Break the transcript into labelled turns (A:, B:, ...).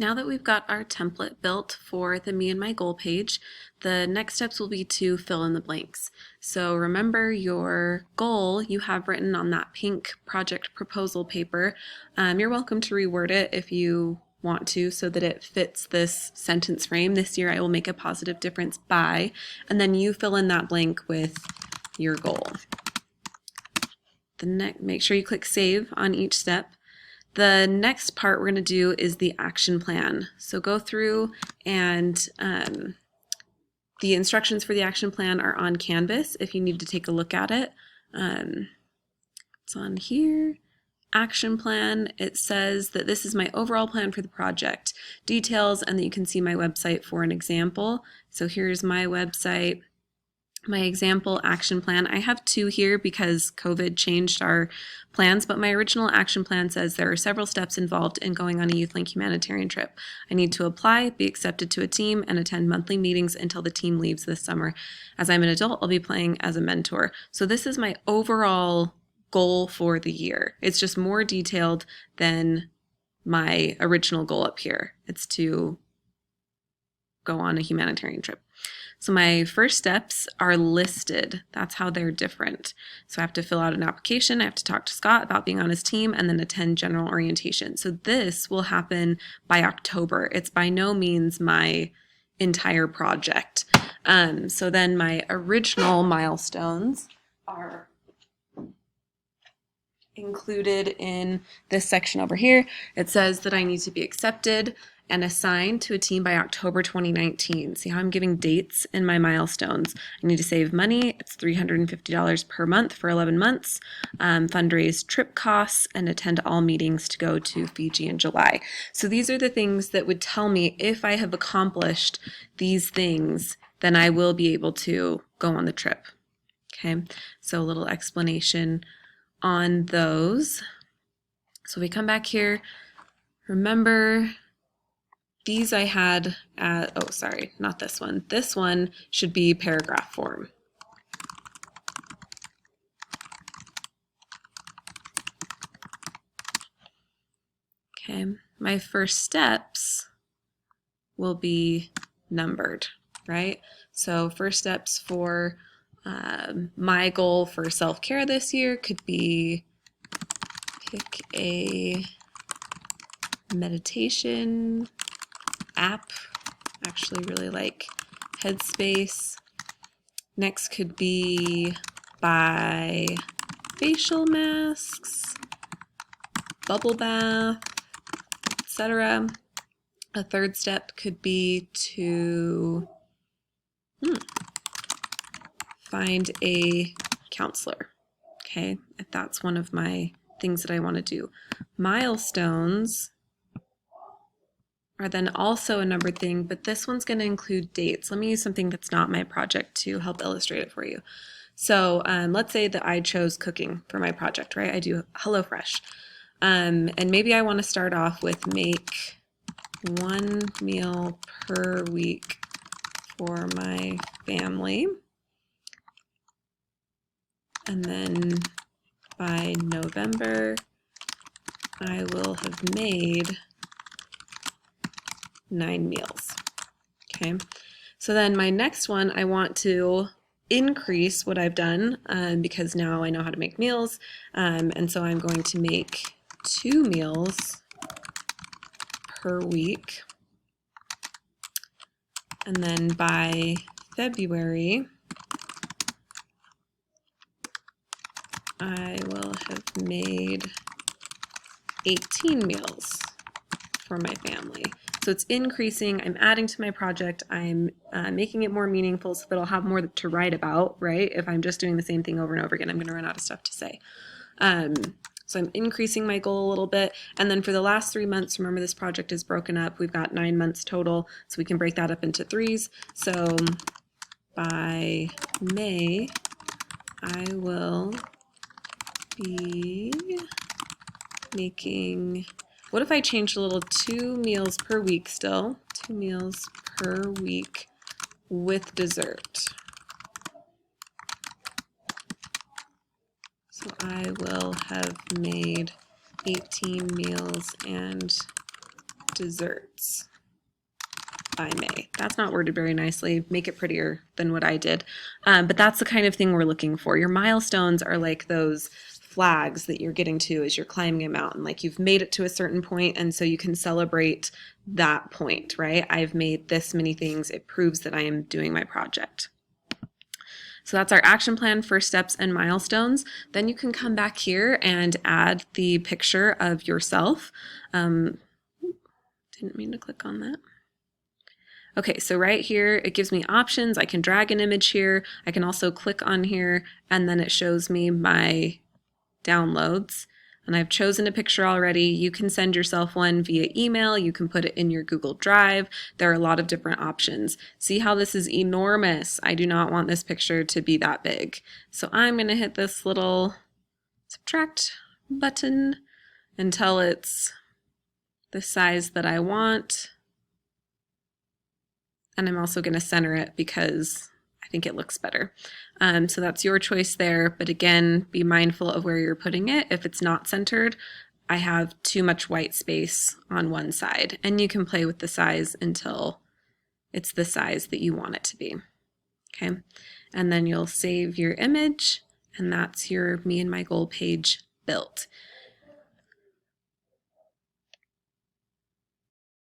A: Now that we've got our template built for the Me and My Goal page, the next steps will be to fill in the blanks. So remember your goal you have written on that pink project proposal paper. You're welcome to reword it if you want to so that it fits this sentence frame. This year I will make a positive difference by, and then you fill in that blank with your goal. Make sure you click save on each step. The next part we're going to do is the action plan. So go through and the instructions for the action plan are on Canvas if you need to take a look at it. It's on here. Action plan, it says that this is my overall plan for the project. Details, and that you can see my website for an example. So here's my website. My example action plan. I have two here because COVID changed our plans, but my original action plan says there are several steps involved in going on a YouthLink humanitarian trip. I need to apply, be accepted to a team, and attend monthly meetings until the team leaves this summer. As I'm an adult, I'll be playing as a mentor. So this is my overall goal for the year. It's just more detailed than my original goal up here. It's to go on a humanitarian trip. So my first steps are listed. That's how they're different. So I have to fill out an application. I have to talk to Scott about being on his team and then attend general orientation. So this will happen by October. It's by no means my entire project. So then my original milestones are included in this section over here. It says that I need to be accepted and assigned to a team by October 2019. See how I'm giving dates in my milestones. I need to save money. It's $350 per month for 11 months. Fundraise trip costs and attend all meetings to go to Fiji in July. So these are the things that would tell me if I have accomplished these things, then I will be able to go on the trip. Okay, so a little explanation on those. So we come back here. Remember, these I had at, oh, sorry, not this one. This one should be paragraph form. Okay, my first steps will be numbered, right? So first steps for my goal for self-care this year could be pick a meditation app. Actually really like Headspace. Next could be buy facial masks, bubble bath, etc. A third step could be to find a counselor. Okay, if that's one of my things that I want to do. Milestones are then also a numbered thing, but this one's going to include dates. Let me use something that's not my project to help illustrate it for you. So let's say that I chose cooking for my project, right? I do HelloFresh. And maybe I want to start off with make one meal per week for my family. And then by November, I will have made 9 meals. Okay, so then my next one, I want to increase what I've done because now I know how to make meals. And so I'm going to make 2 meals per week. And then by February, I will have made 18 meals for my family. So it's increasing, I'm adding to my project, I'm making it more meaningful so that I'll have more to write about, right? If I'm just doing the same thing over and over again, I'm gonna run out of stuff to say. So I'm increasing my goal a little bit. And then for the last 3 months, remember this project is broken up. We've got 9 months total, so we can break that up into 3s. So by May, I will be making, what if I changed a little 2 meals per week still? 2 meals per week with dessert. So I will have made 18 meals and desserts by May. That's not worded very nicely. Make it prettier than what I did. But that's the kind of thing we're looking for. Your milestones are like those flags that you're getting to as you're climbing a mountain. Like you've made it to a certain point, and so you can celebrate that point, right? I've made this many things. It proves that I am doing my project. So that's our action plan, first steps, and milestones. Then you can come back here and add the picture of yourself. Didn't mean to click on that. Okay, so right here, it gives me options. I can drag an image here. I can also click on here, and then it shows me my downloads. And I've chosen a picture already. You can send yourself one via email. You can put it in your Google Drive. There are a lot of different options. See how this is enormous? I do not want this picture to be that big. So I'm going to hit this little subtract button until it's the size that I want. And I'm also going to center it because I think it looks better. So that's your choice there. But again, be mindful of where you're putting it. If it's not centered, I have too much white space on one side. And you can play with the size until it's the size that you want it to be. Okay. And then you'll save your image, and that's your Me and My Goal page built.